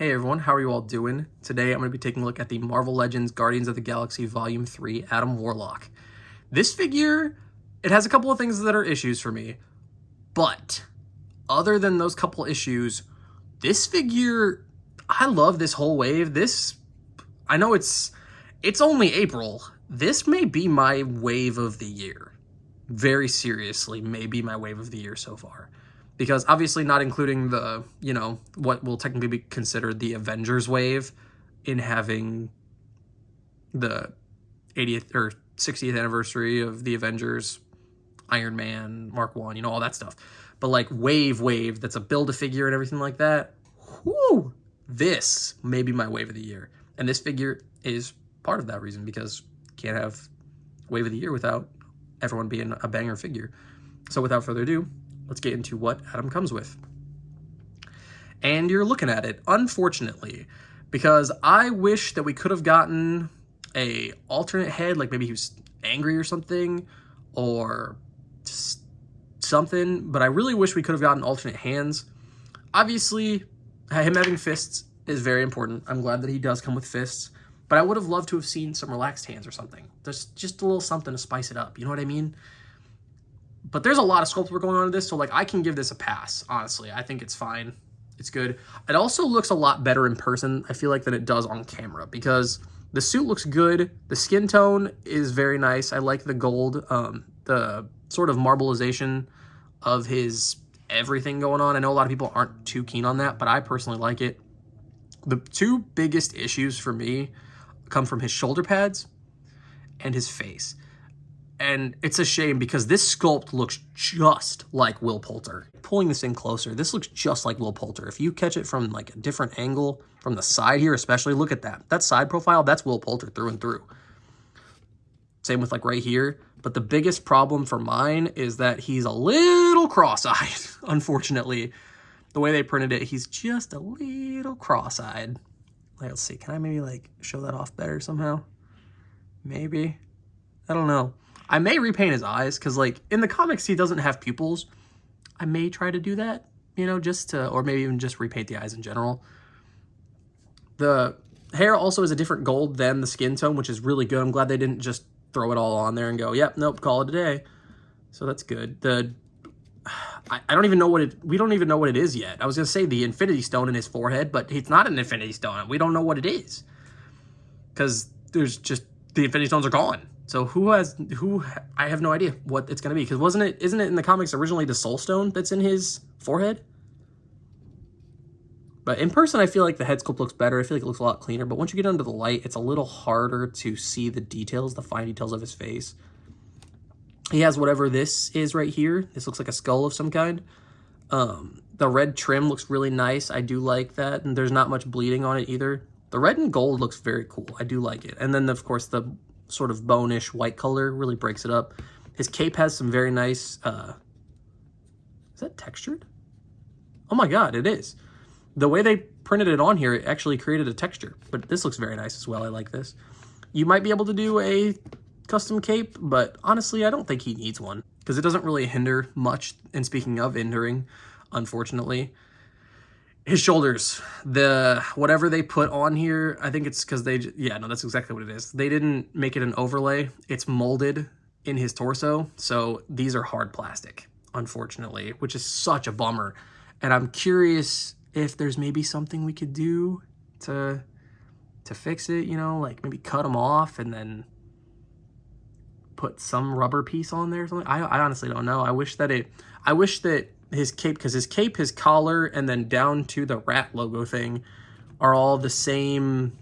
Hey everyone, how are you all doing? Today I'm going to be taking a look at the Marvel Legends Guardians of the Galaxy Volume 3 Adam Warlock. This figure, it has a couple of things that are issues for me, but other than those couple issues, this figure, I love this whole wave. I know it's only April. This may be my wave of the year. Very seriously, may be my wave of the year so far. Because obviously not including the, what will technically be considered the Avengers wave in having the 80th or 60th anniversary of the Avengers, Iron Man, Mark 1, all that stuff. But like wave that's a Build-A-Figure and everything like that, whoo, this may be my wave of the year. And this figure is part of that reason because you can't have wave of the year without everyone being a banger figure. So without further ado, let's get into what Adam comes with. And you're looking at it, unfortunately, because I wish that we could have gotten a alternate head, like maybe he was angry or something, or just something, but I really wish we could have gotten alternate hands. Obviously, him having fists is very important. I'm glad that he does come with fists, but I would have loved to have seen some relaxed hands or something. There's just a little something to spice it up, you know what I mean? But there's a lot of sculpt work going on in this, so I can give this a pass, honestly. I think it's fine. It's good. It also looks a lot better in person, I feel like, than it does on camera, because the suit looks good. The skin tone is very nice. I like the gold, the sort of marbleization of his everything going on. I know a lot of people aren't too keen on that, but I personally like it. The two biggest issues for me come from his shoulder pads and his face. And it's a shame because this sculpt looks just like Will Poulter. Pulling this in closer, this looks just like Will Poulter. If you catch it from like a different angle, from the side here especially, look at that. That side profile, that's Will Poulter through and through. Same with like right here. But the biggest problem for mine is that he's a little cross-eyed, unfortunately. The way they printed it, he's just a little cross-eyed. Let's see, can I maybe like show that off better somehow? Maybe. I don't know. I may repaint his eyes because, like, in the comics, he doesn't have pupils. I may try to do that, or maybe even just repaint the eyes in general. The hair also is a different gold than the skin tone, which is really good. I'm glad they didn't just throw it all on there and go, yep, nope, call it a day. So that's good. I don't even know we don't even know what it is yet. I was going to say the Infinity Stone in his forehead, but it's not an Infinity Stone. We don't know what it is because there's just, the Infinity Stones are gone. So I have no idea what it's going to be, because isn't it in the comics originally the Soul Stone that's in his forehead? But in person, I feel like the head sculpt looks better. I feel like it looks a lot cleaner, but once you get under the light, it's a little harder to see the details, the fine details of his face. He has whatever this is right here. This looks like a skull of some kind. The red trim looks really nice. I do like that, and there's not much bleeding on it either. The red and gold looks very cool. I do like it. And then, of course, the sort of bone-ish white color really breaks it up. His cape has some very nice, is that textured? Oh my god, it is. The way they printed it on here, it actually created a texture, but this looks very nice as well. I like this. You might be able to do a custom cape, but honestly, I don't think he needs one because it doesn't really hinder much. And speaking of hindering, unfortunately, his shoulders, whatever they put on here, I think it's because that's exactly what it is. They didn't make it an overlay. It's molded in his torso. So these are hard plastic, unfortunately, which is such a bummer. And I'm curious if there's maybe something we could do to fix it, like maybe cut them off and then put some rubber piece on there or something. I honestly don't know. I wish that his cape, because his cape, his collar, and then down to the rat logo thing are all the same.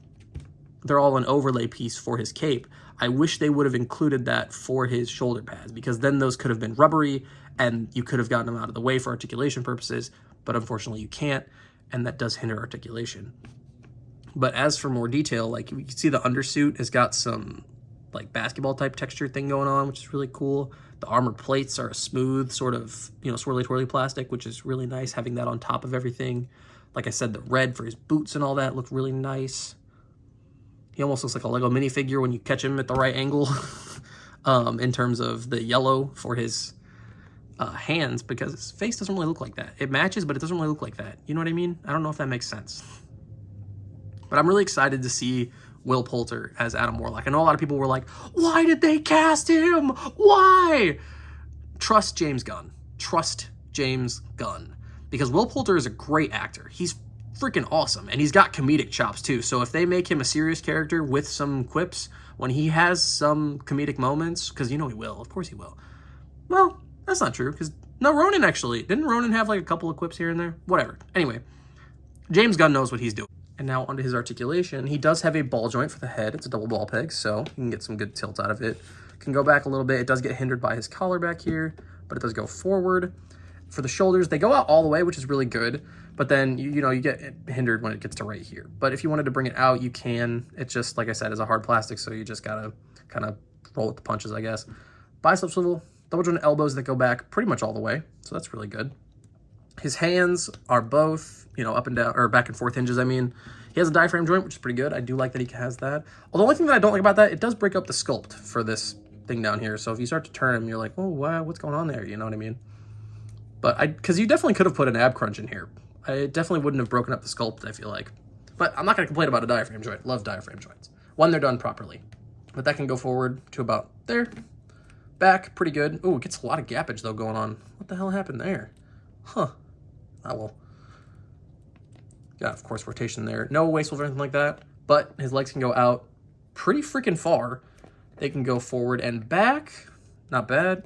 They're all an overlay piece for his cape. I wish they would have included that for his shoulder pads, because then those could have been rubbery and you could have gotten them out of the way for articulation purposes, but unfortunately you can't, and that does hinder articulation. But as for more detail, like you can see the undersuit has got some like basketball type texture thing going on, which is really cool. The armor plates are a smooth sort of, swirly twirly plastic, which is really nice, having that on top of everything. Like I said, the red for his boots and all that look really nice. He almost looks like a Lego minifigure when you catch him at the right angle in terms of the yellow for his hands, because his face doesn't really look like that. It matches, but it doesn't really look like that. You know what I mean? I don't know if that makes sense. But I'm really excited to see Will Poulter as Adam Warlock. I know a lot of people were like, why did they cast him? Why? Trust James Gunn. Trust James Gunn. Because Will Poulter is a great actor. He's freaking awesome. And he's got comedic chops too. So if they make him a serious character with some quips, when he has some comedic moments, because you know he will. Of course he will. Well, that's not true. Because no, Ronan actually. Didn't Ronan have like a couple of quips here and there? Whatever. Anyway, James Gunn knows what he's doing. And now onto his articulation. He does have a ball joint for the head. It's a double ball peg, so you can get some good tilt out of it. Can go back a little bit. It does get hindered by his collar back here, but it does go forward. For the shoulders, they go out all the way, which is really good. But then, you know, you get hindered when it gets to right here. But if you wanted to bring it out, you can. It's just, like I said, is a hard plastic, so you just gotta kind of roll with the punches, I guess. Bicep swivel, double jointed elbows that go back pretty much all the way, so that's really good. His hands are both, you know, up and down, or back and forth hinges, I mean. He has a diaphragm joint, which is pretty good. I do like that he has that. Although the only thing that I don't like about that, it does break up the sculpt for this thing down here. So if you start to turn him, you're like, oh, wow, what's going on there? You know what I mean? But because you definitely could have put an ab crunch in here. I definitely wouldn't have broken up the sculpt, I feel like. But I'm not going to complain about a diaphragm joint. Love diaphragm joints. When they're done properly. But that can go forward to about there. Back, pretty good. Oh, it gets a lot of gappage, though, going on. What the hell happened there? Huh. Ah, well. Yeah, of course, rotation there. No waist swivel or anything like that, but his legs can go out pretty freaking far. They can go forward and back. Not bad.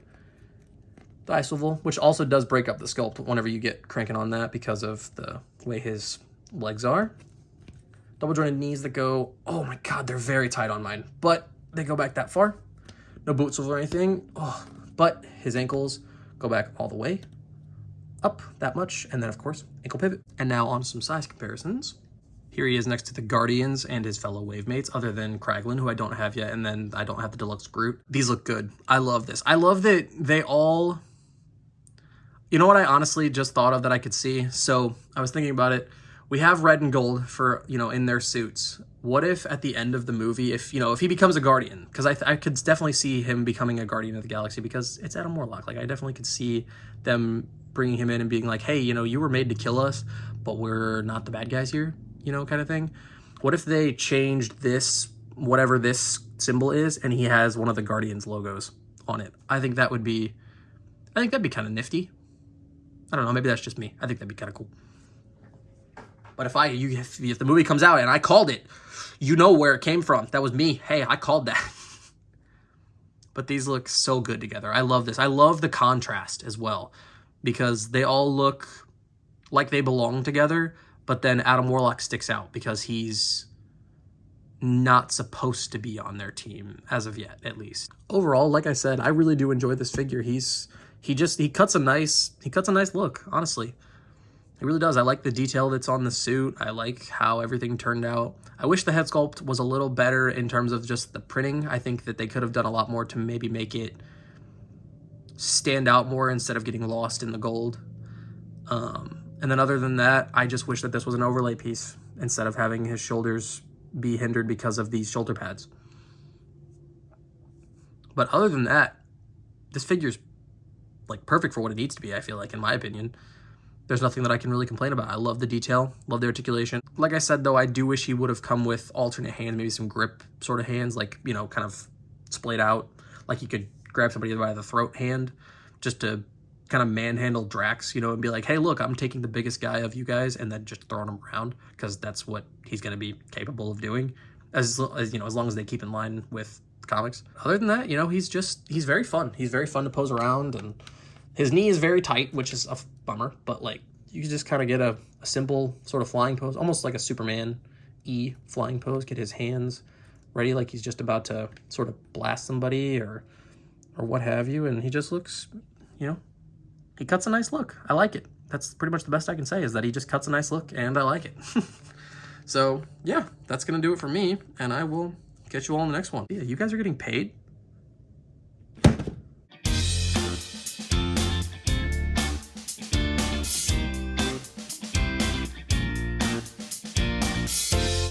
Thigh swivel, which also does break up the sculpt whenever you get cranking on that because of the way his legs are. Double jointed knees that go, oh my God, they're very tight on mine, but they go back that far. No boot swivel or anything, but his ankles go back all the way. Up that much, and then of course ankle pivot. And now on some size comparisons. Here he is next to the Guardians and his fellow wave mates, other than Kraglin, who I don't have yet, and then I don't have the deluxe Groot. These look good. I love this. I love that they all, you know what I honestly just thought of that I could see? So I was thinking about it. We have red and gold for, you know, in their suits. What if at the end of the movie, if, you know, if he becomes a Guardian, because I could definitely see him becoming a Guardian of the Galaxy because it's Adam Warlock. Like I definitely could see them bringing him in and being like, hey, you know, you were made to kill us, but we're not the bad guys here, you know, kind of thing. What if they changed this, whatever this symbol is, and he has one of the Guardians logos on it? I think that'd be kind of nifty. I don't know, maybe that's just me. I think that'd be kind of cool. But if the movie comes out and I called it, you know where it came from. That was me. Hey, I called that. But these look so good together. I love this. I love the contrast as well, because they all look like they belong together, but then Adam Warlock sticks out because he's not supposed to be on their team as of yet, at least. Overall, like I said, I really do enjoy this figure. He cuts a nice look, honestly. It really does. I like the detail that's on the suit. I like how everything turned out. I wish the head sculpt was a little better in terms of just the printing. I think that they could have done a lot more to maybe make it stand out more instead of getting lost in the gold. And then other than that, I just wish that this was an overlay piece instead of having his shoulders be hindered because of these shoulder pads. But other than that, this figure's like perfect for what it needs to be, I feel like, in my opinion. There's nothing that I can really complain about. I love the detail, love the articulation. Like I said, though, I do wish he would have come with alternate hands, maybe some grip sort of hands, like, you know, kind of splayed out. Like he could grab somebody by the throat hand just to kind of manhandle Drax, you know, and be like, hey, look, I'm taking the biggest guy of you guys and then just throwing him around, because that's what he's going to be capable of doing, as you know, as long as they keep in line with the comics. Other than that, you know, he's very fun. He's very fun to pose around, and his knee is very tight, which is a bummer, but like you can just kind of get a simple sort of flying pose, almost like a Superman flying pose, get his hands ready like he's just about to sort of blast somebody or what have you, and he just looks, you know, he cuts a nice look. I like it. That's pretty much the best I can say, is that he just cuts a nice look, and I like it. So, yeah, that's going to do it for me, and I will catch you all in the next one. Yeah, you guys are getting paid